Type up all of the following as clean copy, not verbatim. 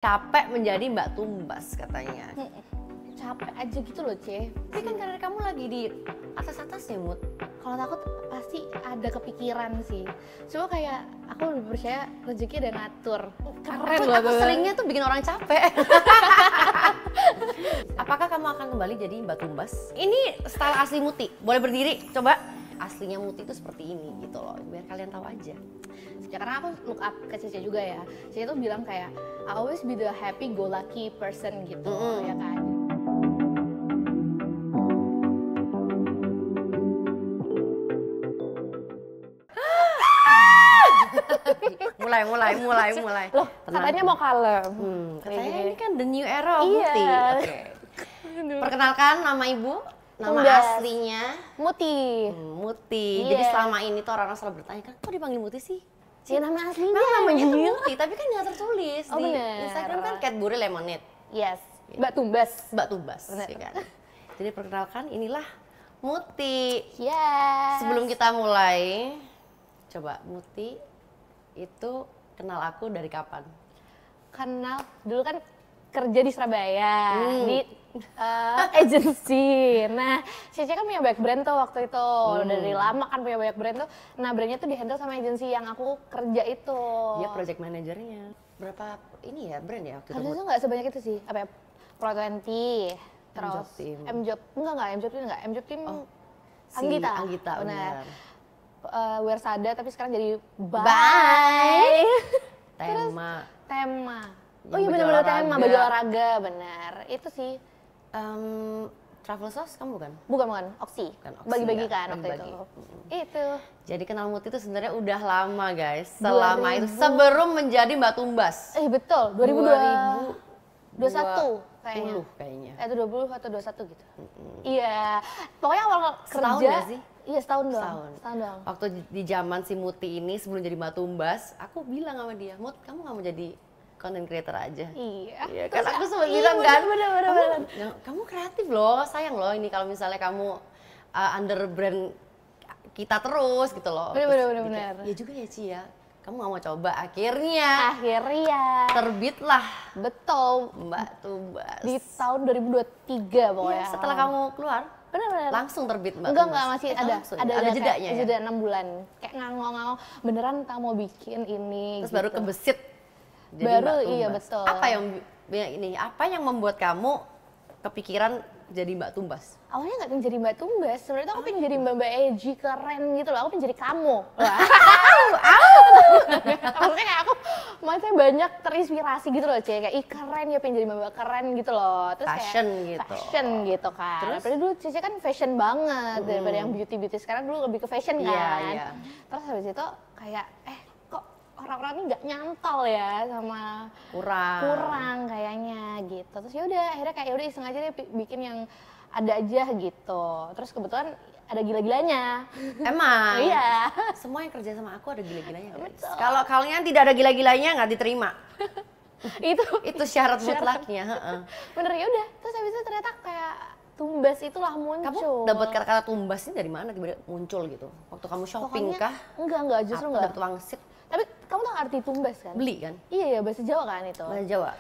Capek menjadi Mbak Tumbas katanya. Capek aja gitu loh, Ce. Tapi kan karir kamu lagi di atas-atasnya, Mut. Kalau takut pasti ada kepikiran sih. Cuma kayak aku lebih percaya rezeki ada ngatur. Keren loh. Aku seringnya tuh bikin orang capek. Apakah kamu akan kembali jadi Mbak Tumbas? Ini style asli Muti. Boleh berdiri, coba. Aslinya Muti itu seperti ini gitu loh. Biar kalian tahu aja. Ya, karena aku look up ke Cece juga ya. Cece tuh bilang kayak I always be the happy go lucky person gitu, ya kan. mulai. Loh, katanya mau kalem. Katanya ini kan the new era of Iya. Muti. Oke. Perkenalkan nama ibu, nama Tumbas. aslinya Muti. Muti. Iya. Jadi selama ini tuh orang-orang selalu bertanya, kan kok dipanggil Muti sih? Ya nama aslinya. Memang namanya tuh Muti, tapi kan nggak tertulis Oh, di bener. Instagram kan Cadbury Lemonade, Yes. Mbak Tumbas. Mbak Tumbas, Bener. ya kan? Jadi perkenalkan inilah Muti. Yes. Sebelum kita mulai, coba Muti itu kenal aku dari kapan? Kenal dulu kan kerja di Surabaya di agency. Nah, Cece kan punya banyak brand tuh waktu itu. Dari lama kan punya banyak brand tuh. Nah, brandnya tuh dihandle sama agency yang aku kerja itu. Dia project manajernya. Berapa ini ya brand ya waktu itu? Harusnya nggak sebanyak itu sih. Apa ya? Pro20, terus M-Job Team. M-Job. Enggak, M-Job Team enggak. M-Job Team Si Anggita, benar. Wersada tapi sekarang jadi Bye. Terus Tema. Tema. Yang Oh iya baju benar-benar olahraga. Tema, baju olahraga, benar. Itu sih. Travel Sauce kamu bukan? Bukan, Oksi. Bukan Oksi, Bagi-bagi ya, kan waktu bagi-bagi. itu. Itu. Jadi kenal Muti itu sebenarnya udah lama guys. Selama itu sebelum menjadi Mbak Tumbas. Betul, 2021 kayaknya. 20 kayaknya. Itu 20 atau 21 gitu. Iya. Pokoknya awal Setahun kerja. nggak sih? Iya, setahun doang. Setahun. Setahun doang. Waktu di zaman si Muti ini sebelum jadi Mbak Tumbas, aku bilang sama dia, Mut, kamu nggak mau jadi content creator aja? Iya. Iya, kan aku sempat Iya, bilang kan, bener. kamu kreatif loh, sayang loh ini kalau misalnya kamu under brand kita terus gitu loh. Bener, Terus bener, dia kayak, bener. ya juga ya Ci ya, kamu nggak mau coba, akhirnya Akhirnya. terbitlah Betul. Mbak Tumbas. Di tahun 2023 pokoknya. Iya, setelah kamu keluar, Bener. langsung terbit Mbak Enggak, Tumbas. masih Langsung ya? ada Ada jedanya ya? jeda 6 bulan. Kayak ngangong-ngangong, beneran kamu mau bikin ini Terus gitu. baru kebesit jadi Baru, Mbak iya, Tumbas. betul. Apa yang membuat kamu kepikiran jadi Mbak Tumbas? Awalnya nggak pengen jadi Mbak Tumbas, sebenarnya tuh aku pengen jadi Mbak Eji, keren gitu loh. Aku pengen jadi kamu. Maksudnya kayak aku, maksudnya banyak terinspirasi gitu loh, Cek. Kayak, ih keren ya, pengen jadi Mbak keren gitu loh. Terus Fashion kayak, gitu. Fashion gitu kan. Terus? Apalagi dulu Cece kan fashion banget, daripada yang beauty-beauty sekarang dulu lebih ke fashion kan. Iya. Terus habis itu kayak, kok orang-orang ini nggak nyantol ya sama kurang kayaknya gitu. Terus yaudah akhirnya kayak yaudah iseng aja deh bikin yang ada aja gitu. Terus kebetulan ada gila-gilanya. Emang? Iya. Semua yang kerja sama aku ada gila-gilanya guys. Betul. Kalau kalian tidak ada gila-gilanya nggak diterima. Itu Syarat mutlaknya. heeh. bener ya udah. Terus habis itu ternyata kayak Tumbas itulah muncul. Kamu dapat kata-kata Tumbas ini dari mana tiba-tiba muncul gitu? Waktu kamu shopping kah? Enggak, justru Atau enggak. dapet wangsit? Tapi kamu tahu arti Tumbas kan? Beli kan? Iya, bahasa Jawa kan itu. Bahasa Jawa.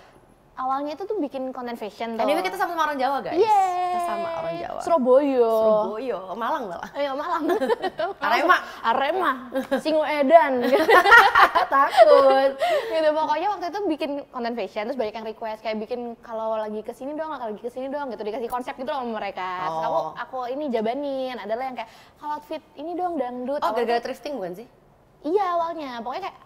Awalnya itu tuh bikin konten fashion tuh. Anyway kita sama orang Jawa guys. Yeay. Kita sama orang Jawa. Surabaya. Malang malah. Ayo Malang. Arema. Singo Edan. Takut. Gitu pokoknya waktu itu bikin konten fashion terus banyak yang request kayak bikin kalau lagi kesini dong gitu dikasih konsep gitu loh sama mereka. Terus aku ini jabanin adalah yang kayak kalau outfit ini dong dangdut. Oh gara-gara thrifting bukan sih? Iya awalnya pokoknya kayak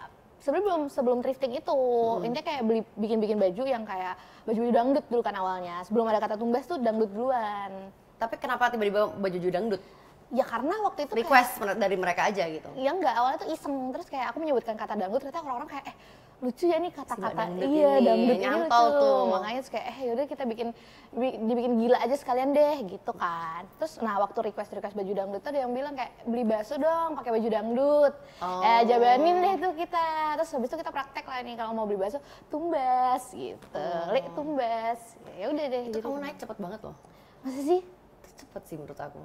sebelum thrifting itu intinya kayak bikin baju yang kayak baju dangdut dulu kan awalnya sebelum ada kata Tumbas tuh dangdut duluan. Tapi kenapa tiba-tiba baju dangdut? Ya karena waktu itu Request dari mereka aja gitu? ya enggak, awalnya tuh iseng, terus kayak aku menyebutkan kata dangdut, ternyata orang-orang kayak lucu ya nih kata-kata, dangdut iya ini, dangdut ini nyantol lucu, tuh. makanya terus kayak yaudah kita dibikin gila aja sekalian deh gitu kan. Terus nah waktu request baju dangdut tuh ada yang bilang kayak beli bakso dong pakai baju dangdut, jabanin deh tuh kita, terus habis itu kita praktek lah nih kalau mau beli bakso Tumbas gitu, Tumbas, ya udah deh. Itu gitu. kamu naik cepet banget loh. Masa sih? Cepet sih menurut aku.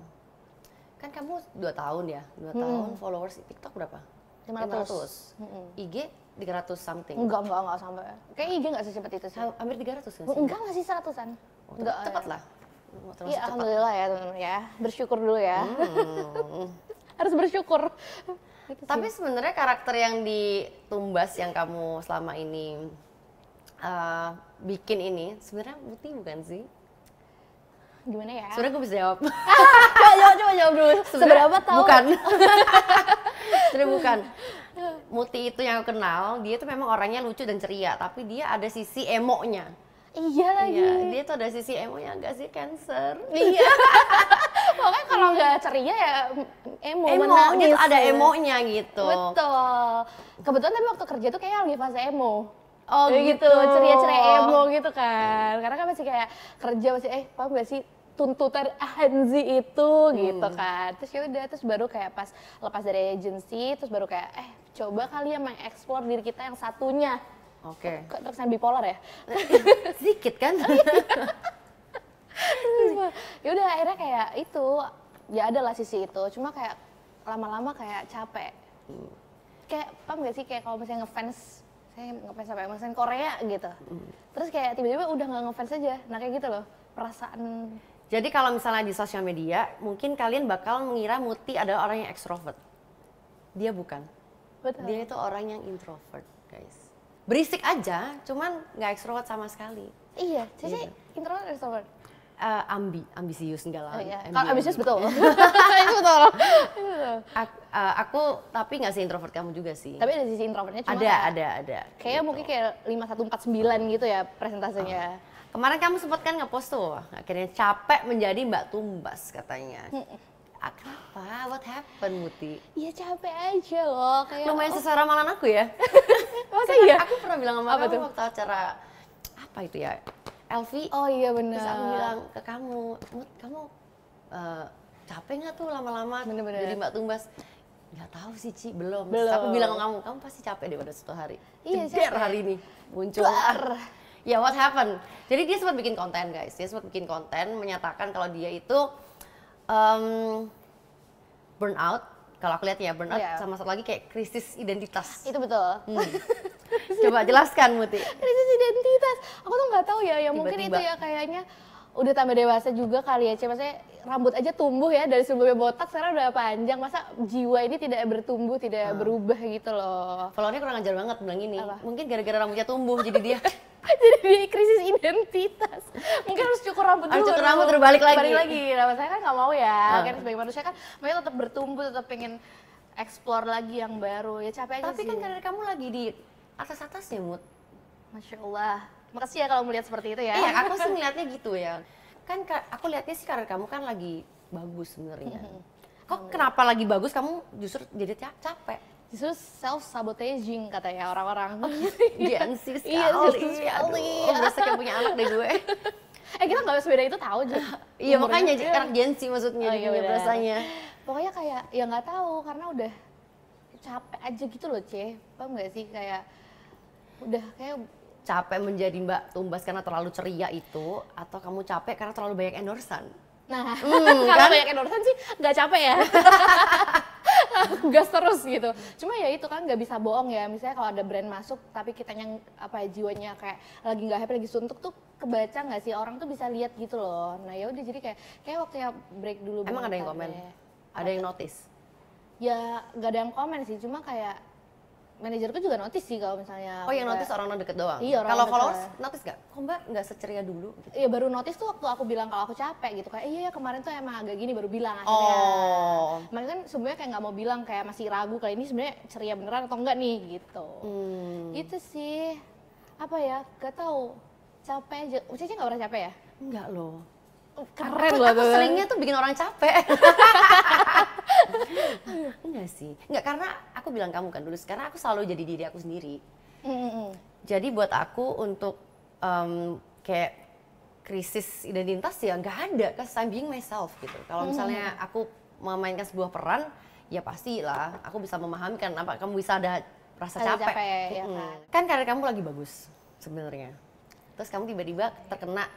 Kan kamu 2 tahun ya, 2 tahun followers TikTok berapa? 500. IG 300 something. Enggak sampai. Kayak IG nggak secepat itu sih. Hampir 300 nggak sih? Enggak sih 100-an. Oh, Enggak. Cepat lah. Termasuk Iya, cepat. alhamdulillah ya teman-teman ya. Bersyukur dulu ya. Harus bersyukur. Gitu sih. Tapi sebenarnya karakter yang di Tumbas yang kamu selama ini bikin ini sebenarnya Muti bukan sih? Gimana ya? Sebenarnya gue bisa jawab. Coba jawab dulu. Seberapa tahu? Bukan. Sebenarnya bukan. Muti itu yang aku kenal, dia tuh memang orangnya lucu dan ceria, tapi dia ada sisi emonya. Iya lagi. Iya, dia tuh ada sisi emonya, enggak sih Cancer? Iya. Pokoknya kalau nggak ceria ya emo Dia menangis. tuh ada emonya gitu. Betul. Kebetulan tapi waktu kerja tuh kayaknya lagi fase emo. Oh Kayak gitu. ceria-ceria emo gitu kan. Karena kan masih kayak kerja masih paham gak sih tuntutan Hanzi itu gitu kan. Terus ya udah, terus baru kayak pas lepas dari agency, terus baru kayak coba kali ya mengeksplor diri kita yang satunya. Oke. Kok terkesan bipolar ya? Sedikit kan? Ya udah akhirnya kayak itu, ya ada lah sisi itu. Cuma kayak lama-lama kayak capek. Kayak paham gak sih kayak kalau misalnya ngefans, saya ngefans sampai ngefans Korea gitu. Terus kayak tiba-tiba udah nggak ngefans aja. Nah kayak gitu loh perasaan. Jadi kalau misalnya di sosial media, mungkin kalian bakal mengira Muti adalah orang yang ekstrovert. Dia bukan. Betul. Dia itu orang yang introvert, guys. Berisik aja, cuman nggak ekstrovert sama sekali. Iya, Cici Gitu. introvert atau extrovert? Ambisius enggak lah. Oh iya, MB. kalau ambisius betul. Itu betul. Aku tapi nggak sih introvert kamu juga sih. Tapi ada sisi introvertnya cuma Ada. Kayaknya mungkin kayak 5149 gitu ya presentasenya. Kemarin kamu sempat kan ngepost tuh, akhirnya capek menjadi Mbak Tumbas katanya. Kenapa? What happened, Muti? Iya capek aja loh. Kayak Lumayan sesuai ramalan aku ya. masa Kan iya? Aku pernah bilang sama Apa kamu tuh? waktu acara apa itu ya? Elvi. Oh iya benar. Terus aku bilang ke kamu, Mut, kamu capek nggak tuh lama-lama Bener-bener. jadi Mbak Tumbas? Nggak tahu sih, Ci, belum. Terus aku bilang ke kamu pasti capek deh pada suatu hari. Iya, Jeder capek. hari ini muncul. Ya, what happened? Jadi dia sempat bikin konten, guys. Dia sempat bikin konten menyatakan kalau dia itu burnout. Kalau aku lihat ya burnout, Iya. sama satu lagi kayak krisis identitas. Itu betul. Coba jelaskan, Muti. Krisis identitas. Aku tuh nggak tahu ya, yang mungkin itu Tiba-tiba. ya kayaknya udah tambah dewasa juga kali ya, maksudnya rambut aja tumbuh ya dari sebelumnya botak sekarang udah panjang, masa jiwa ini tidak bertumbuh, tidak berubah gitu loh. Followernya kurang ajar banget bilang gini. Apa? Mungkin gara-gara rambutnya tumbuh jadi dia Jadi dia krisis identitas. Mungkin harus cukur rambut dulu. Harus cukur rambut, terus balik lagi. Balik lagi. Nah, saya kan nggak mau ya. Kan sebagai manusia kan makanya tetap bertumbuh, tetap pengen explore lagi yang baru. Ya capek aja Tapi sih. kan karir kamu lagi di atas-atasnya, Mut. Masya Allah. Makasih ya kalau melihat seperti itu ya. Iya, aku sih ngeliatnya gitu ya. Kan aku lihatnya sih karir kamu kan lagi bagus sebenarnya. Kok kenapa lagi bagus kamu justru jadi capek? Justru self sabotaging katanya orang-orang. Gengsi sekali. Iya, gengsi sekali. Aduh, berasa kayak punya anak deh gue. Kita nggak sebeda itu tahu aja. Iya, makanya Umurnya. anak Gen Z maksudnya Oh, iya, jadinya benar. berasanya. Pokoknya kayak ya nggak tahu karena udah capek aja gitu loh, paham nggak sih kayak udah kayak Capek menjadi Mbak Tumbas karena terlalu ceria itu, atau kamu capek karena terlalu banyak endorsan? nah kalau kan? banyak endorsan sih nggak capek ya. Gas terus gitu. Cuma ya itu kan nggak bisa bohong ya. Misalnya kalau ada brand masuk tapi kitanya jiwanya kayak lagi nggak happy, lagi suntuk tuh kebaca nggak sih, orang tuh bisa lihat gitu loh. Nah ya udah jadi kayak waktunya break dulu. Emang ada yang bentar komen? deh. Ada yang notice? Ya nggak ada yang komen sih, cuma kayak manajerku juga notice sih kalau misalnya. Oh, yang kayak- notice orang deket doang? Iya, orang Kalau deket. followers notice nggak? Kok Mbak nggak seceria dulu? Gitu. Iya baru notice tuh waktu aku bilang kalau aku capek gitu, kayak iya kemarin tuh emang agak gini, baru bilang akhirnya. Oh. Makanya kan sebenarnya kayak nggak mau bilang, kayak masih ragu kali ini sebenarnya ceria beneran atau enggak nih gitu. Gitu sih. Apa ya? Gak tahu. Capek aja. Cici nggak pernah capek ya? Enggak loh. Keren Aku loh tuh. seringnya tuh bikin orang capek. Enggak sih. Enggak, karena aku bilang kamu kan dulu, sekarang aku selalu jadi diri aku sendiri. Jadi buat aku untuk kayak krisis identitas ya nggak ada, cause I'm being myself gitu. Kalau misalnya aku memainkan sebuah peran, ya pastilah aku bisa memahami kan apa kamu bisa ada rasa Ada capek. capek, ya kan. Kan karir kamu lagi bagus sebenarnya. Terus kamu tiba-tiba terkena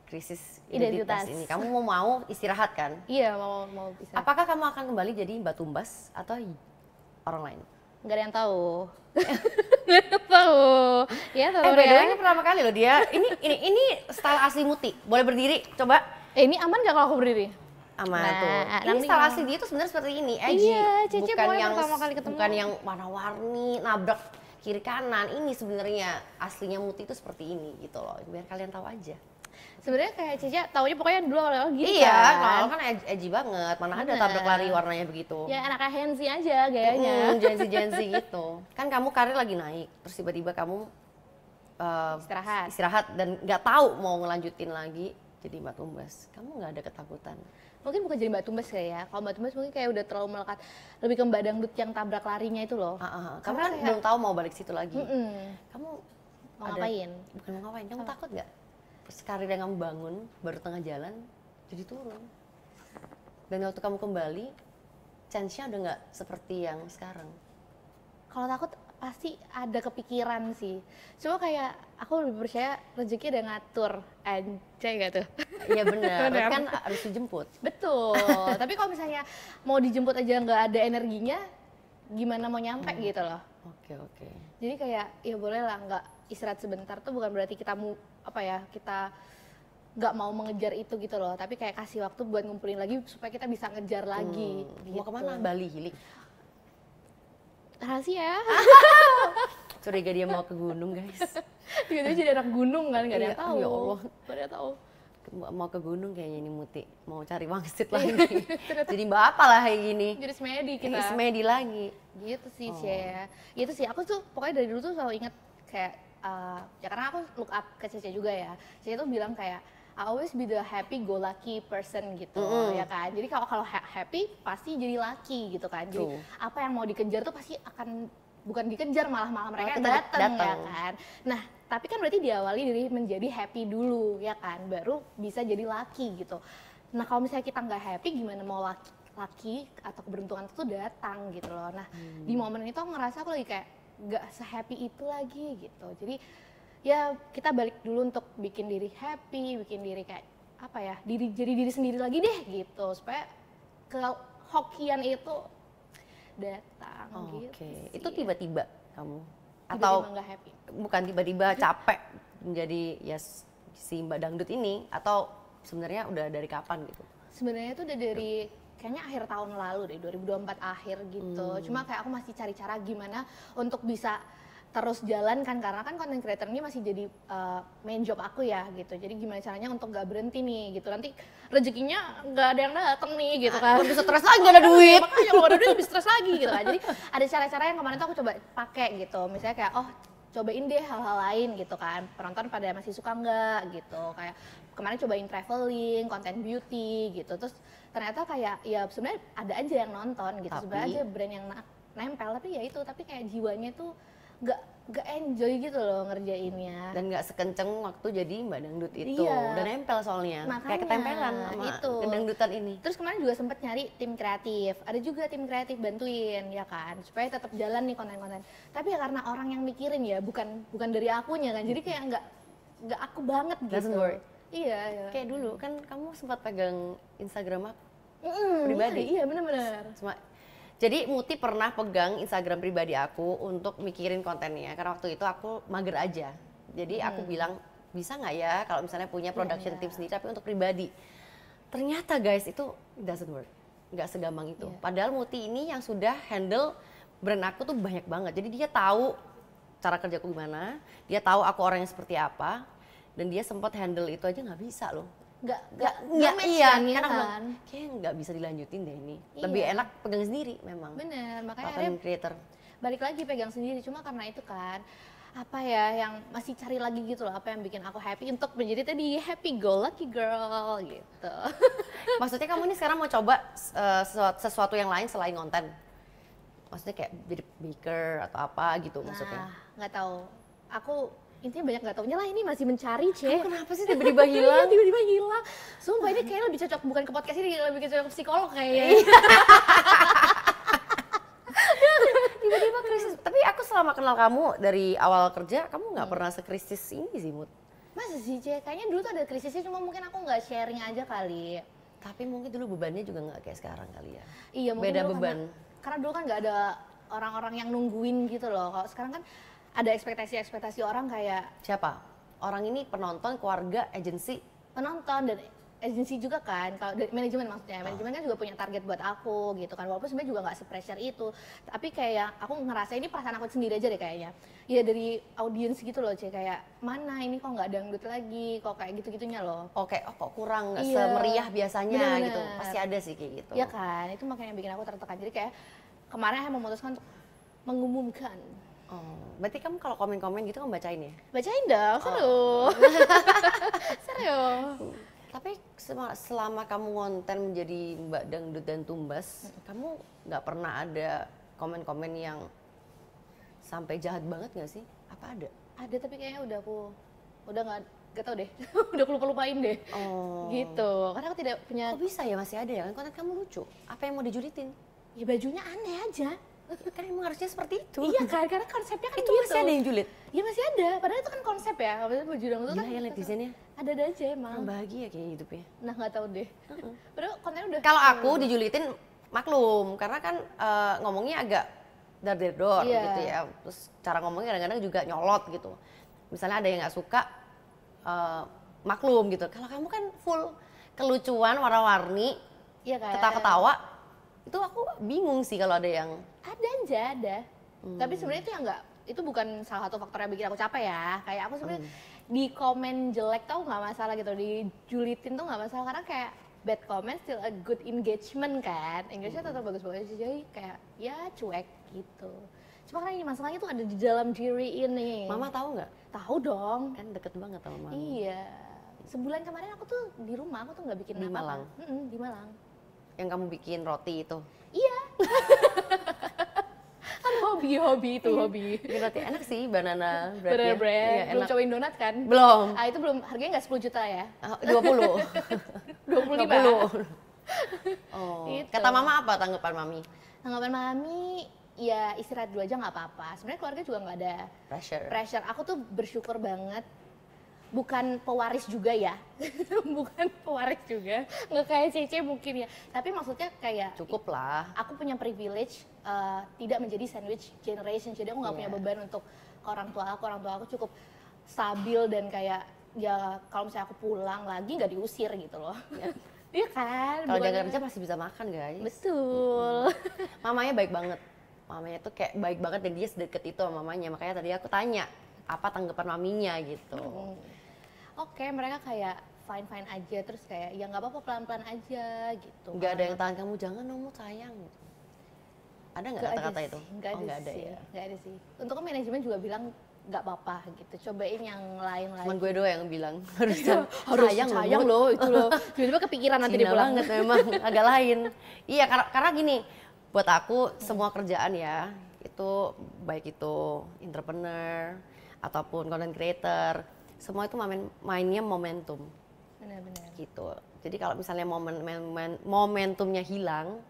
krisis identitas Identitas. ini. Kamu mau istirahat kan? Iya mau bisa. Apakah kamu akan kembali jadi Mbak Tumbas atau orang lain? Nggak ada yang tahu. Nggak ada yang tahu. Ya, by the way, ini pertama kali loh dia. Ini style asli Muti. Boleh berdiri, coba. Ini aman nggak kalau aku berdiri? Aman Nah, tuh. Ini style asli dia tuh sebenarnya seperti ini, edgy. Iya, Cece bukan yang pertama kali ketemu. bukan yang warna-warni, nabrak kiri kanan. Ini sebenarnya aslinya Muti itu seperti ini gitu loh. Biar kalian tahu aja. Sebenarnya kayak Cece taunya pokoknya dulu awal-awal gini iya, kan. kalau kan edgy banget. Mana ada tabrak lari warnanya begitu. Ya anaknya Hensi aja gayanya. Gen Z gitu. Kan kamu karir lagi naik, terus tiba-tiba kamu istirahat dan nggak tahu mau ngelanjutin lagi jadi Mbak Tumbas. Kamu nggak ada ketakutan? Mungkin bukan jadi Mbak Tumbas kayak ya. Kalau Mbak Tumbas mungkin kayak udah terlalu melekat lebih ke Mbak Dangdut yang tabrak larinya itu loh. Kamu kan belum tahu mau balik situ lagi. Kamu mau ngapain? Bukan mau ngapain, kamu takut nggak? Karir yang kamu bangun baru tengah jalan jadi turun. Dan waktu kamu kembali, chance-nya udah nggak seperti yang sekarang. Kalau takut pasti ada kepikiran sih. Cuma kayak aku lebih percaya rezeki ada ngatur. Anjay gak tuh? Iya benar, kan harus dijemput. Betul, tapi kalau misalnya mau dijemput aja nggak ada energinya, gimana mau nyampe gitu loh. Oke. Jadi kayak ya boleh lah nggak istirahat sebentar tuh bukan berarti kita mau kita nggak mau mengejar itu gitu loh, tapi kayak kasih waktu buat ngumpulin lagi supaya kita bisa ngejar lagi. Gitu. Mau kemana? Bali healing? Rahasia. Curiga dia mau ke gunung guys. Tiba-tiba jadi anak gunung kan, nggak ada yang tahu. Ya Allah. Nggak ada yang tahu. Mau ke gunung kayaknya ini Muti, mau cari wangsit lagi. Jadi mbak apa lah kayak gini. Jadi semedi kita. Semedi lagi. Gitu sih Cie. Gitu sih, aku tuh pokoknya dari dulu tuh selalu inget kayak, ya karena aku look up ke Cece juga ya. Cece tuh bilang kayak, I always be the happy go lucky person gitu, ya kan. Jadi kalau happy pasti jadi lucky gitu kan. Jadi apa yang mau dikejar tuh pasti akan bukan dikejar malah mereka datang ya kan. Nah tapi kan berarti diawali dari menjadi happy dulu ya kan, baru bisa jadi lucky gitu. Nah kalau misalnya kita nggak happy gimana mau lucky atau keberuntungan itu datang gitu loh. Nah di momen itu aku ngerasa aku lagi kayak nggak se-happy itu lagi gitu. Jadi ya kita balik dulu untuk bikin diri happy, bikin diri kayak apa ya, jadi diri sendiri lagi deh gitu, supaya kehokian itu datang. Gitu sih. Itu tiba-tiba kamu? Atau nggak happy? Bukan tiba-tiba capek menjadi ya si Mbak Dangdut ini, atau sebenarnya udah dari kapan gitu? Sebenarnya itu udah dari kayaknya akhir tahun lalu deh, 2024 akhir gitu. Cuma kayak aku masih cari cara gimana untuk bisa terus jalan kan, karena kan content creator ini masih jadi main job aku ya gitu. Jadi gimana caranya untuk gak berhenti nih gitu. Nanti rezekinya gak ada yang dateng nih gitu kan. Lebih stres lagi, gak ada duit. Makanya kalau ada duit lebih stres lagi gitu kan. Jadi ada cara-cara yang kemarin tuh aku coba pakai gitu. Misalnya kayak cobain deh hal-hal lain gitu kan. Penonton pada masih suka nggak gitu. Kayak kemarin cobain traveling, content beauty gitu. Terus ternyata kayak ya sebenarnya ada aja yang nonton gitu. Sebenarnya aja brand yang nempel, tapi ya itu, tapi kayak jiwanya tuh nggak enjoy gitu loh ngerjainnya. Dan nggak sekenceng waktu jadi Mbak Dangdut itu. Iya. Dan nempel soalnya. Makanya, kayak ketempelan sama itu kedangdutan ini. Terus kemarin juga sempet nyari tim kreatif. Ada juga tim kreatif bantuin ya kan, supaya tetap jalan nih konten-konten. Tapi ya karena orang yang mikirin ya, bukan dari akunya kan. Jadi kayak nggak aku banget gitu. Doesn't work. Iya. Kayak dulu kan kamu sempat pegang Instagram aku pribadi. Iya benar-benar. Jadi Muti pernah pegang Instagram pribadi aku untuk mikirin kontennya, karena waktu itu aku mager aja. Jadi aku bilang, bisa nggak ya kalau misalnya punya production team sendiri tapi untuk pribadi. Ternyata guys itu doesn't work, nggak segampang itu. Padahal Muti ini yang sudah handle brand aku tuh banyak banget. Jadi dia tahu cara kerjaku gimana, dia tahu aku orangnya seperti apa, dan dia sempat handle itu aja nggak bisa loh. Nggak iya kan, kayaknya nggak bisa dilanjutin deh ini. Lebih enak pegang sendiri memang. Bener, makanya content creator balik lagi pegang sendiri. Cuma karena itu kan apa ya yang masih cari lagi gitu loh, apa yang bikin aku happy untuk menjadi tadi happy go lucky girl gitu. Maksudnya kamu ini sekarang mau coba sesuatu yang lain selain konten? Maksudnya kayak jadi baker atau apa gitu maksudnya? Nggak tahu. Aku intinya banyak nggak taunya lah, ini masih mencari Kamu kenapa sih tiba-tiba hilang? Tiba-tiba hilang. Sumpah ini kayaknya lebih cocok bukan ke podcast ini, lebih cocok ke psikolog kayaknya. Tiba-tiba krisis. Tapi aku selama kenal kamu dari awal kerja, kamu nggak pernah sekrisis ini sih, Mut. Masa sih, Cek? Kayaknya dulu tuh ada krisisnya, cuma mungkin aku nggak sharing aja kali. Tapi mungkin dulu bebannya juga nggak kayak sekarang kali ya. Iya, mungkin beda beban. Karena dulu kan nggak ada orang-orang yang nungguin gitu loh. Kalau sekarang kan ada ekspektasi orang kayak Siapa? Orang ini penonton, keluarga, agensi? penonton dan agensi juga kan, kalau manajemen maksudnya, manajemen kan juga punya target buat aku gitu kan, walaupun sebenarnya juga nggak se-pressure itu, tapi kayak aku ngerasa ini perasaan aku sendiri aja deh kayaknya, ya dari audiens gitu loh, kayak mana ini kok nggak dangdut lagi, kok kayak gitu-gitunya loh. Oke, oh kok kurang, nggak Iya, semeriah biasanya bener-bener. gitu, pasti ada sih kayak gitu. Ya kan, itu makanya bikin aku tertekan, jadi kayak kemarin saya memutuskan untuk mengumumkan. Oh, berarti kamu kalau komen-komen gitu kamu bacain ya? Bacain dong, seru. Seru. Tapi selama kamu konten menjadi Mbak Dangdut dan Tumbas, kamu nggak pernah ada komen-komen yang sampai jahat banget nggak sih? Apa ada? Ada, tapi kayaknya udah nggak tau deh, udah aku lupain deh. Oh. Gitu, karena aku tidak punya. Kok bisa ya masih ada ya? Kan konten kamu lucu. Apa yang mau dijulitin? Ya bajunya aneh aja. Kan emang harusnya seperti itu. Iya kan, karena konsepnya kan itu gitu. masih ada yang julid? Ya masih ada, padahal itu kan konsep ya. Maksudnya baju dangdut Gila kan ya netizennya. ada aja emang. Orang bahagia kayak hidupnya. Nah nggak tahu deh. Padahal kontennya udah. Kalau aku dijulitin maklum, karena kan ngomongnya agak dar-der-dor Iya. gitu ya. Terus cara ngomongnya kadang-kadang juga nyolot gitu. Misalnya ada yang nggak suka, maklum gitu. Kalau kamu kan full kelucuan, warna-warni, Iya kan. ketawa-ketawa, itu aku bingung sih kalau ada yang Ada aja, ada. Tapi sebenarnya itu yang nggak, itu bukan salah satu faktor yang bikin aku capek ya. Kayak aku sebenarnya di komen jelek tau nggak masalah gitu, dijulitin tuh nggak masalah karena kayak bad comment still a good engagement kan. Engagement tetap bagus-bagus aja, jadi kayak ya cuek gitu. Cuma karena ini masalahnya tuh ada di dalam diri ini. Mama tahu nggak? Tahu dong. Kan deket banget sama mama. Iya. Sebulan kemarin aku tuh di rumah, aku tuh nggak bikin Di apa-apa. Malang? Di Malang. Yang kamu bikin roti itu. Iya. Kan hobi itu, hobi. Bikin roti enak sih, banana bread. Banana bread. Iya, Belum enak. cobain donat kan? Belum. Ah itu belum, harganya nggak 10 juta ya? 20. 25. 20. Oh. Gitu. Kata mama apa tanggapan mami? Tanggapan mami, ya istirahat dulu aja nggak apa-apa. Sebenarnya keluarga juga nggak ada pressure. Aku tuh bersyukur banget. Bukan pewaris juga ya, bukan pewaris juga, nggak kayak Cece mungkin ya. Tapi maksudnya kayak Cukup lah. aku punya privilege tidak menjadi sandwich generation, jadi aku nggak punya beban untuk ke orang tua aku cukup stabil dan kayak ya kalau misalnya aku pulang lagi nggak diusir gitu loh. Iya kan? Kalau dia Bukan- kerja pasti bisa makan guys. Betul. Mamanya baik banget. Mamanya tuh kayak baik banget dan dia sedekat itu sama mamanya. Makanya tadi aku tanya apa tanggapan maminya gitu. Oke, mereka kayak fine aja, terus kayak ya nggak apa-apa pelan-pelan aja gitu. Nggak ada yang tahan kamu jangan dong sayang. Ada nggak kata-kata itu? Nggak Oh, ada, nggak ada sih. ya. Nggak ada sih. Untuk manajemen juga bilang nggak apa-apa gitu. Cobain yang lain lagi. Cuman gue doang yang bilang harus sayang loh itu loh. Tiba-tiba kepikiran nanti Cina dipulang. banget memang agak lain. Iya karena gini, buat aku semua kerjaan ya itu baik itu entrepreneur ataupun content creator, semua itu mainnya momentum Benar-benar. gitu. Jadi kalau misalnya momentumnya hilang,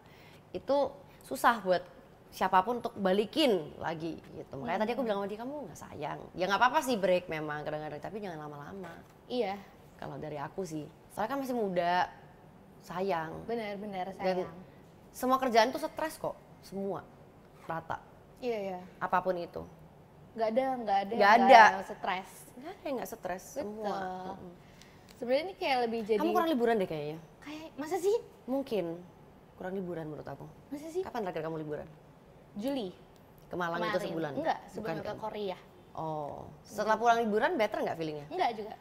itu susah buat siapapun untuk balikin lagi gitu. Makanya tadi aku bilang sama dia, kamu nggak sayang. Ya nggak apa-apa sih break memang kadang-kadang, tapi jangan lama-lama. Iya, Kalau dari aku sih, soalnya kan masih muda, sayang. benar-benar Dan sayang. semua kerjaan tuh stres kok, semua rata, Iya. apapun itu. Nggak ada Nggak ada. yang stres. Nggak ada yang nggak stres, semua. Betul. Sebenarnya ini kayak lebih jadi Kamu kurang liburan deh kayaknya. kayak masa sih? Mungkin kurang liburan menurut aku. Masa sih? Kapan terakhir kamu liburan? Juli. Ke Malang itu Kemarin. sebulan? Enggak, sebelum Bukan ke kan? Korea. Oh, setelah pulang liburan better nggak feelingnya? Enggak juga.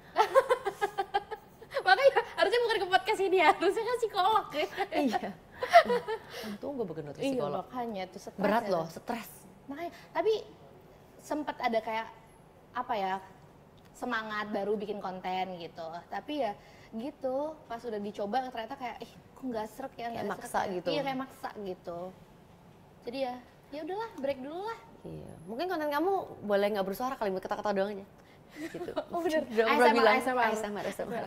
Makanya harusnya bukan ke podcast ini ya, harusnya kan psikolog ya. Iya. Untung gue bukan dokter Iya psikolog. makanya tuh stres. Berat ya. loh, stres. Makanya, tapi sempat ada kayak apa ya, semangat baru bikin konten gitu. Tapi ya gitu, pas udah dicoba ternyata kayak kok nggak srek ya, Kayak nggak maksa srek ya. gitu. Iya kayak maksa gitu. Jadi ya udahlah, break dulu lah. Iya. Mungkin konten kamu boleh nggak bersuara kali, kata-kata doang aja. Gitu. Oh bener, Udah pernah bilang ASMR. ASMR.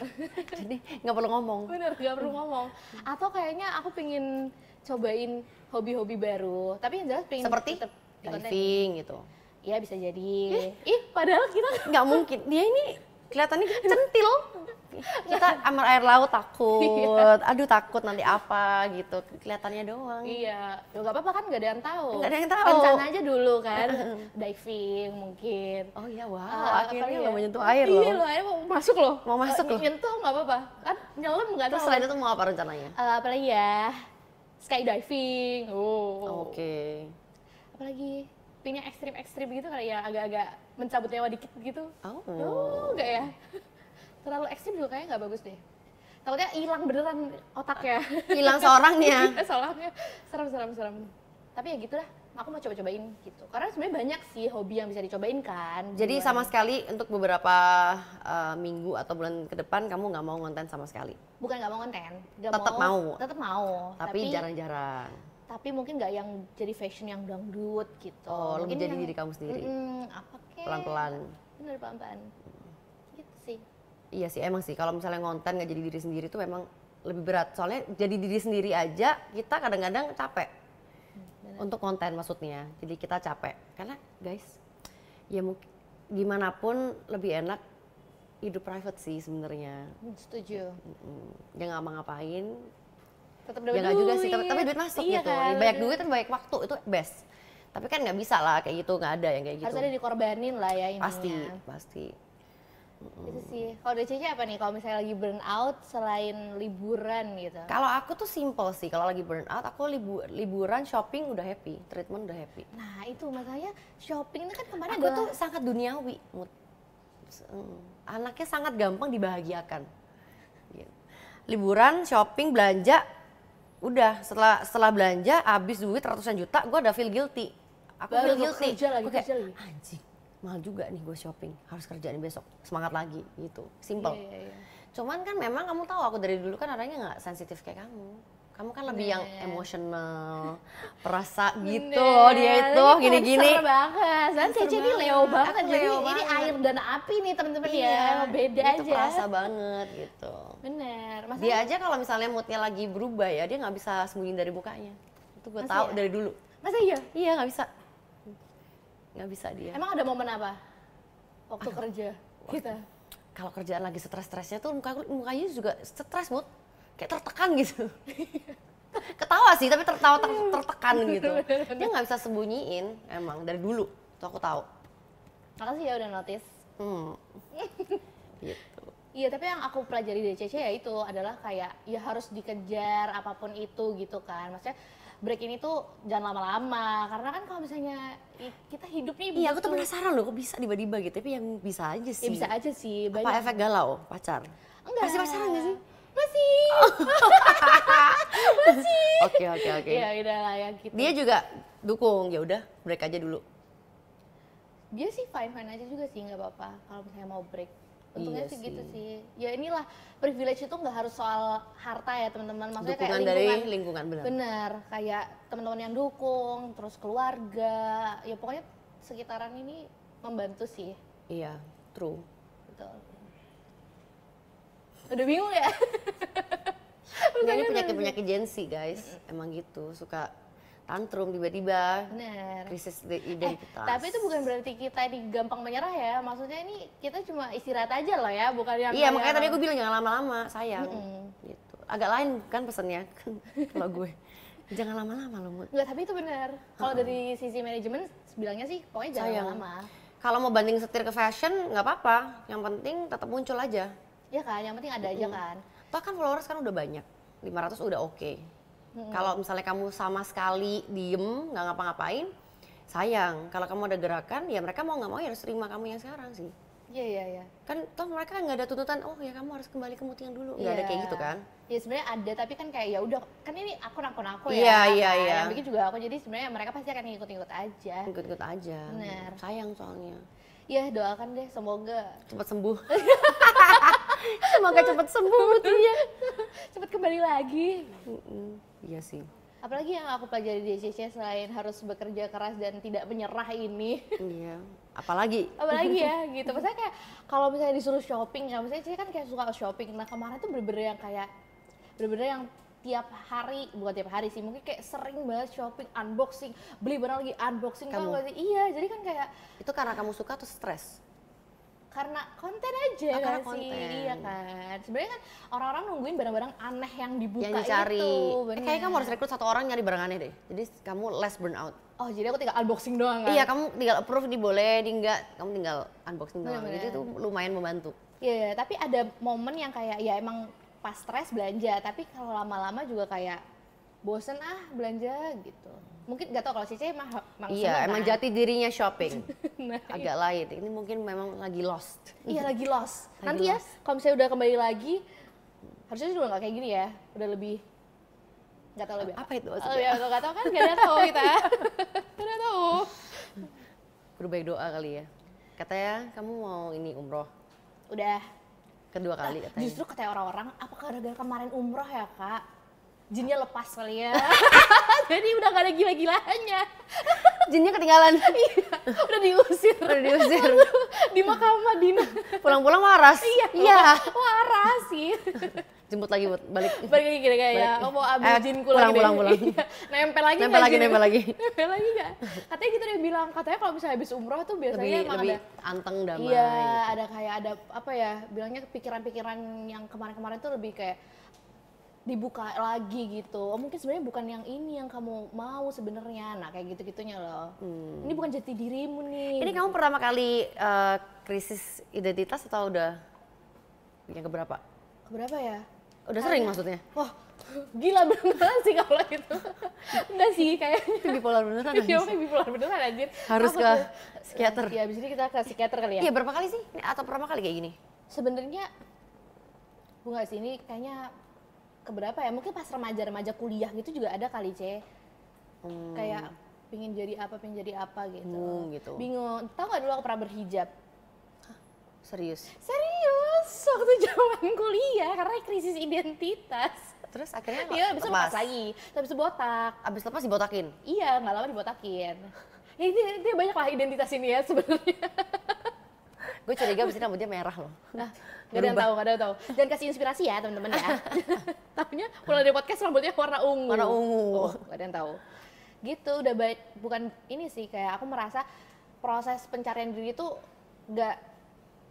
Jadi nggak perlu ngomong. Bener, nggak perlu ngomong. Atau kayaknya aku pengen cobain hobi-hobi baru, tapi yang jelas pengen Seperti tetep di konten. diving gitu. Iya bisa jadi. Ih, padahal kita Nggak mungkin. Dia ini kelihatannya centil. Kita amar air laut takut, aduh takut nanti apa gitu, kelihatannya doang. Iya, ya nggak apa-apa kan, nggak ada yang tahu. Nggak ada yang tahu. Rencana aja dulu kan, diving mungkin. Oh iya, wow, akhirnya lo menyentuh air Iya loh. loh, akhirnya mau masuk loh. Mau masuk loh. Nyentuh nggak apa-apa, kan nyelam nggak Terus tahu. selain itu mau apa rencananya? Apalagi ya, skydiving. Oke. Apalagi pengen ekstrim-ekstrim gitu kali ya, agak-agak mencabut nyawa dikit gitu. Enggak ya? Terlalu ekstrim juga kayaknya nggak bagus deh. Takutnya hilang beneran otaknya. Hilang seorangnya. Soalnya serem. Tapi ya gitu lah, aku mau coba-cobain gitu. Karena sebenarnya banyak sih hobi yang bisa dicobain kan. Jadi sama sekali untuk beberapa minggu atau bulan ke depan kamu nggak mau konten sama sekali? Bukan nggak mau konten. Tetap mau? Tetap mau. Tapi jarang-jarang? Tapi mungkin nggak yang jadi fashion yang dangdut gitu. Oh, mungkin lebih jadi diri kamu sendiri? Apa kek? Pelan-pelan? Bener, pelan-pelan. Gitu sih. Iya sih, emang sih kalau misalnya ngonten nggak jadi diri sendiri itu memang lebih berat. Soalnya jadi diri sendiri aja kita kadang-kadang capek. Untuk konten maksudnya, jadi kita capek. Karena guys, ya mungkin gimana pun lebih enak hidup private sih sebenarnya. Setuju. Dia ngapa-ngapain. Tetap Ya nggak juga sih, tapi duit masuk iya gitu. kan, Banyak duit kan banyak waktu, itu best. Tapi kan nggak bisa lah kayak gitu, nggak ada yang kayak gitu. Harus ada dikorbanin lah ya intinya. Pasti. Itu sih. Kalau dari Cece apa nih? Kalau misalnya lagi burn out selain liburan gitu? Kalau aku tuh simple sih. Kalau lagi burn out, aku liburan, shopping udah happy, treatment udah happy. Nah itu masalahnya shopping itu kan kemarin Aku tuh sangat duniawi, anaknya sangat gampang dibahagiakan. Liburan, shopping, belanja, udah setelah belanja habis duit ratusan juta, gue udah feel guilty. Aku baru feel guilty. kerja lagi, Gua kayak, anjing, mahal juga nih gue shopping, harus kerjain besok, semangat lagi gitu, simple. Iya. Cuman kan memang kamu tahu aku dari dulu kan orangnya nggak sensitif kayak kamu. Kamu kan lebih yang emosional, perasa gitu, dia itu gini-gini. Cancer banget, dan Cece ini Leo banget, Aku jadi Leo ini banget. air dan api nih teman-teman Iya, ya, beda itu aja. perasa banget gitu. Bener. Dia aja kalau misalnya moodnya lagi berubah ya, dia nggak bisa sembunyiin dari mukanya. Itu gue tahu dari dulu. Masa iya? Iya, nggak bisa. Nggak bisa dia. Emang ada momen apa? Waktu kerja kita. Kalau kerjaan lagi stres-stresnya tuh mukanya juga stres, mood. Kayak tertekan gitu. Ketawa sih, tapi tertekan gitu. Dia nggak bisa sembunyiin, emang dari dulu. Itu aku tahu. Makasih ya udah notice. Gitu. Iya, tapi yang aku pelajari dari Cece ya itu adalah kayak ya harus dikejar apapun itu gitu kan. Maksudnya break ini tuh jangan lama-lama, karena kan kalau misalnya kita hidup nih Iya, aku tuh penasaran loh kok bisa tiba-tiba gitu, tapi yang bisa aja sih. ya bisa aja sih. Apa efek galau pacar? Enggak. Masih pacaran gak sih? Masih. Oke. Iya, udah lah ya gitu. Dia juga dukung, ya udah break aja dulu. Dia sih fine aja juga sih, nggak apa-apa kalau misalnya mau break. Untungnya Iya sih gitu sih. sih. Ya inilah, privilege itu nggak harus soal harta ya teman-teman. Maksudnya Dukungan kayak dari lingkungan, benar. Bener, kayak teman-teman yang dukung, terus keluarga. Ya pokoknya sekitaran ini membantu sih. Iya, true. Betul. Udah bingung ya? Ini penyakit Gen Z guys, emang gitu, suka tantrum tiba-tiba, Bener. krisis identitas. Tapi itu bukan berarti kita ini gampang menyerah ya. Maksudnya ini kita cuma istirahat aja loh ya, bukan yang Iya, kayak- makanya tadi aku bilang jangan lama-lama, sayang. Gitu. Agak lain kan pesannya kalau gue. Jangan lama-lama loh, Mut. Enggak, tapi itu benar. Kalau dari sisi manajemen bilangnya sih pokoknya jangan Sayang. lama. Kalau mau banding setir ke fashion nggak apa-apa, yang penting tetap muncul aja. Ya kan, yang penting ada aja kan. Toh kan followers kan udah banyak, 500 udah oke. Kalau misalnya kamu sama sekali diem, nggak ngapa-ngapain, sayang. Kalau kamu ada gerakan, ya mereka mau nggak mau ya harus terima kamu yang sekarang sih. Iya. Kan toh mereka nggak ada tuntutan, oh ya kamu harus kembali ke mood yang dulu. Nggak ada Iya. kayak gitu kan. Ya sebenarnya ada, tapi kan kayak ya udah, kan ini akun-akun aku Iya, ya. iya, kan? iya. Yang bikin juga aku, jadi sebenarnya mereka pasti akan ikut-ikut aja. Ikut-ikut aja. Bener. Sayang soalnya. Ya doakan deh, semoga Cepat sembuh. Semoga cepat sembuh dia. cepet kembali lagi. Iya sih. Apalagi yang aku pelajari di CC selain harus bekerja keras dan tidak menyerah ini. Iya. Apalagi Apalagi ya gitu, maksudnya kayak kalau misalnya disuruh shopping ya, misalnya Cici kan kayak suka shopping. Nah kemarin tuh bener-bener yang kayak bener-bener yang tiap hari, bukan tiap hari sih, mungkin kayak sering banget shopping, unboxing, beli barang lagi unboxing. Kamu? Tau gak sih? Iya, jadi kan kayak itu karena kamu suka atau stres? karena konten aja karena kan konten. sih, iya kan. Sebenarnya kan orang-orang nungguin barang-barang aneh yang dibuka yang dicari. itu. Kayaknya kamu harus rekrut 1 orang nyari barang aneh deh. Jadi kamu less burnout. Oh jadi aku tinggal unboxing doang kan? Iya, kamu tinggal approve nih boleh, di enggak, kamu tinggal unboxing doang. Bener-bener. Jadi itu lumayan membantu. Iya, tapi ada momen yang kayak ya emang pas stres belanja, tapi kalau lama-lama juga kayak bosen belanja gitu. Mungkin gak tau kalau Cici emang Iya, seneng emang kan? jati dirinya shopping. Nah, Agak lain. Ini mungkin memang lagi lost. iya lagi lost. Lagi Nanti ya lost. kalau misalnya udah kembali lagi, harusnya juga nggak kayak gini ya, udah lebih nggak tahu lebih Apa itu Oh maksudnya? ya nggak tahu kan, nggak ada tahu kita, nggak ada tahu. Berbaik doa kali ya. Katanya kamu mau ini umroh Udah. kedua kali katanya. Justru katanya orang-orang, apakah gara-gara kemarin umroh ya kak? Jinnya lepas kali ya. Jadi udah gak ada gila-gilanya. Jinnya ketinggalan. Udah diusir. Udah diusir. Di Makkah Madinah. Pulang-pulang waras. Iya. Waras sih. Jemput lagi buat balik. Balik lagi gini kayak, oh mau ambil jinku pulang, lagi deh. pulang. Iya. Nempel lagi Nempel nggak lagi, jin? nempel lagi. Nempel lagi nggak? Katanya gitu dia bilang, katanya kalau misalnya habis umroh tuh biasanya emang Lebih ada anteng damai. iya, gitu. ada kayak ada apa ya, bilangnya pikiran-pikiran yang kemarin-kemarin tuh lebih kayak dibuka lagi gitu. Oh mungkin sebenarnya bukan yang ini yang kamu mau sebenarnya. Nah kayak gitu-gitunya loh. Ini bukan jati dirimu nih. Ini kamu pertama kali krisis identitas atau udah yang keberapa? Keberapa ya? Udah sering maksudnya? Wah, gila beneran sih kalau itu. Udah sih kayaknya. Itu bipolar beneran Iya, anjir. bipolar beneran anjir. Harus Apa ke tuh? psikiater. Iya, abis ini kita ke psikiater kali ya. Iya, berapa kali sih? Atau pertama kali kayak gini? Sebenarnya bunga sih ini kayaknya keberapa ya? Mungkin pas remaja-remaja kuliah gitu juga ada kali, Ce. Kayak pingin jadi apa gitu. Gitu. Bingung. Tahu nggak dulu aku pernah berhijab? Serius? Serius, waktu zaman kuliah karena krisis identitas. Terus akhirnya Iya, habis itu lepas lagi, habis itu botak. Abis lepas dibotakin? Iya, nggak lama dibotakin. Ya ini banyak lah identitas ini ya sebenarnya. Gue curiga abis ini rambutnya merah loh. Nah, nggak ada yang tahu, nggak ada yang tahu. Jangan kasih inspirasi ya teman-teman ya. Tahunya kalau ada podcast rambutnya warna ungu. Warna ungu. Oh, nggak ada yang tahu. Gitu, udah baik. Bukan ini sih, kayak aku merasa proses pencarian diri itu nggak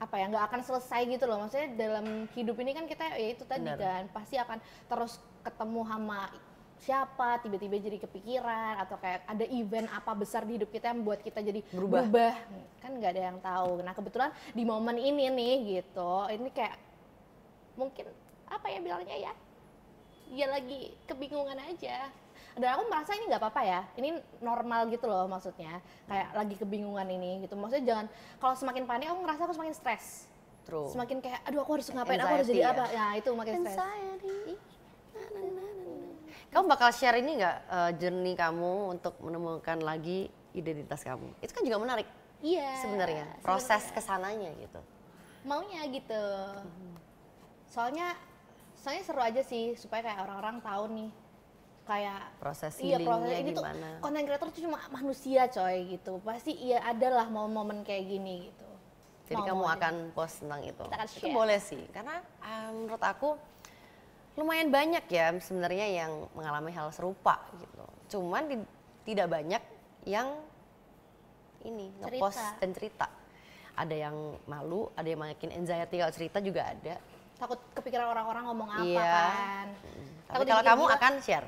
nggak akan selesai gitu loh. Maksudnya dalam hidup ini kan kita ya itu tadi Benar. kan pasti akan terus ketemu sama siapa, tiba-tiba jadi kepikiran atau kayak ada event apa besar di hidup kita yang buat kita jadi berubah. Kan nggak ada yang tahu. Nah kebetulan di momen ini nih gitu, ini kayak mungkin apa ya bilangnya ya lagi kebingungan aja. Dan aku merasa ini nggak apa-apa ya, ini normal gitu loh maksudnya, kayak lagi kebingungan ini gitu. Maksudnya jangan, kalau semakin panik aku ngerasa aku semakin stres. True. Semakin kayak, aduh aku harus ngapain, aku harus jadi Anxiety apa, ya itu makin stres. Kamu bakal share ini nggak journey kamu untuk menemukan lagi identitas kamu? Itu kan juga menarik Iya. sebenarnya, proses kesananya gitu. Maunya gitu. Soalnya seru aja sih, supaya kayak orang-orang tahu nih, kayak Proses iya healingnya proses ini gimana. tuh konten creator tuh cuma manusia coy gitu, pasti iya ada lah momen-momen kayak gini gitu. Jadi kamu akan post tentang itu. Kita akan Itu share. boleh sih, karena menurut aku lumayan banyak ya sebenarnya yang mengalami hal serupa gitu. Cuman tidak banyak yang ini ngepost Cerita. dan cerita. Ada yang malu, ada yang makin anxiety kalau cerita juga ada. Takut kepikiran orang-orang ngomong apa Iya. kan. Tapi Takut kalau dibikin kamu gila. akan share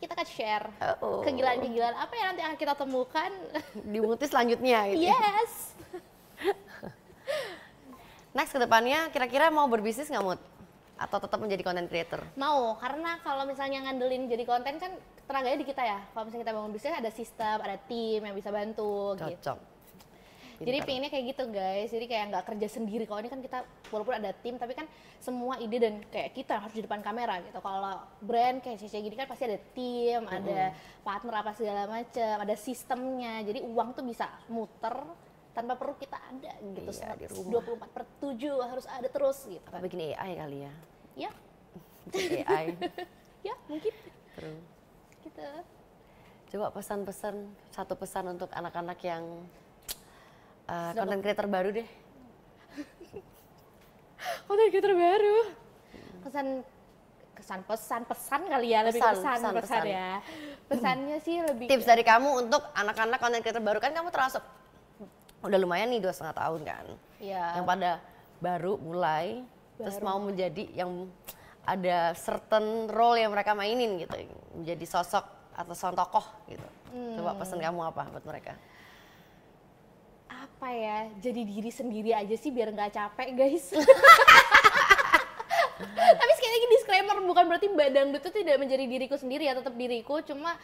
Kita akan share Oh. kegilaan-kegilaan apa yang nanti akan kita temukan. di multi selanjutnya gitu. Yes. Next kedepannya kira-kira mau berbisnis nggak Mut? Atau tetap menjadi content creator? Mau, karena kalau misalnya ngandelin jadi konten kan tenaganya di kita ya. Kalau misalnya kita bangun bisnis ada sistem, ada tim yang bisa bantu gitu. Cocok. Jadi Pintar. pengennya kayak gitu guys, jadi kayak nggak kerja sendiri. Kalau ini kan kita walaupun ada tim, tapi kan semua ide dan kayak kita harus di depan kamera gitu. Kalau brand kayak CC gini kan pasti ada tim, ada partner apa segala macam, ada sistemnya. Jadi uang tuh bisa muter tanpa perlu kita ada gitu. Iya, di rumah. 24/7 harus ada terus gitu kan. Bikin AI kali ya. Ya, Bikin AI. ya mungkin Terus. gitu. Coba pesan-pesan, satu pesan untuk anak-anak yang content creator baru deh. Konten creator baru. Pesan kali ya, lebih pesan ya. Pesannya sih lebih Tips dari kamu untuk anak-anak content creator baru, kan kamu termasuk udah lumayan nih 2,5 tahun kan. Iya. Yang pada baru mulai terus mau menjadi yang ada certain role yang mereka mainin gitu, menjadi sosok atau seorang tokoh gitu. Coba pesan kamu apa buat mereka? Apa ya, jadi diri sendiri aja sih biar nggak capek guys. Tapi sekali lagi disclaimer, bukan berarti badang itu tidak menjadi diriku sendiri ya, tetap diriku, cuma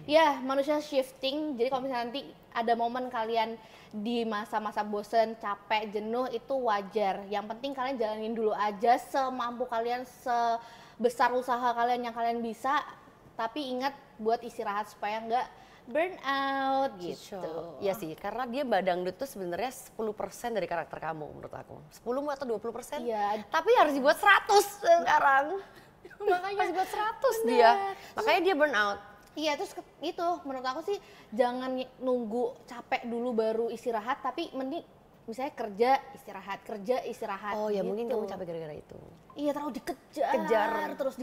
ya manusia shifting. Jadi kalau misalnya nanti ada momen kalian di masa-masa bosen, capek, jenuh, itu wajar. Yang penting kalian jalanin dulu aja semampu kalian, sebesar usaha kalian yang kalian bisa. Tapi ingat buat istirahat supaya nggak burn out gitu. Iya sih, karena dia badangdut tuh sebenarnya 10% dari karakter kamu menurut aku. 10 atau 20%? Iya. Tapi harus dibuat 100 sekarang. Makanya harus dibuat 100 dia. Makanya dia burn out. Iya, terus itu menurut aku sih jangan nunggu capek dulu baru istirahat, tapi mending misalnya kerja istirahat. Oh ya, gitu. mungkin kamu capek gara-gara itu. Iya, terlalu dikejar terus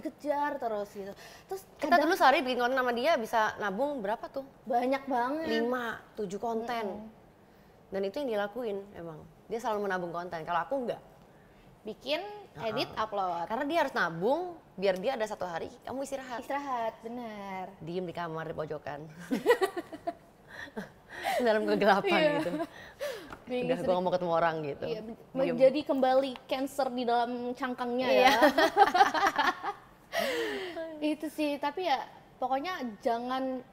Terus Kita dulu sehari bikin konten sama dia bisa nabung berapa tuh? banyak banget. 5-7 konten. Dan itu yang dilakuin emang. Dia selalu menabung konten. Kalau aku enggak. Bikin, edit, upload. Karena dia harus nabung biar dia ada satu hari kamu istirahat. Istirahat, benar. Diem di kamar di pojokan. Dalam kegelapan gitu. Udah gue gak mau ketemu orang gitu. Iya, menjadi kembali cancer di dalam cangkangnya ya. Itu sih, tapi ya pokoknya jangan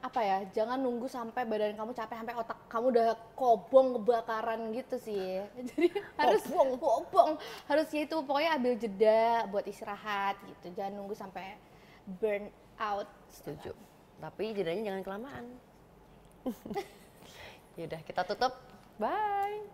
jangan nunggu sampai badan kamu capek, sampai otak kamu udah kobong kebakaran gitu sih. Jadi harus kobong harus itu, pokoknya ambil jeda buat istirahat gitu. Jangan nunggu sampai burn out. Setuju. Tapi jedanya jangan kelamaan. Yaudah, kita tutup. Bye.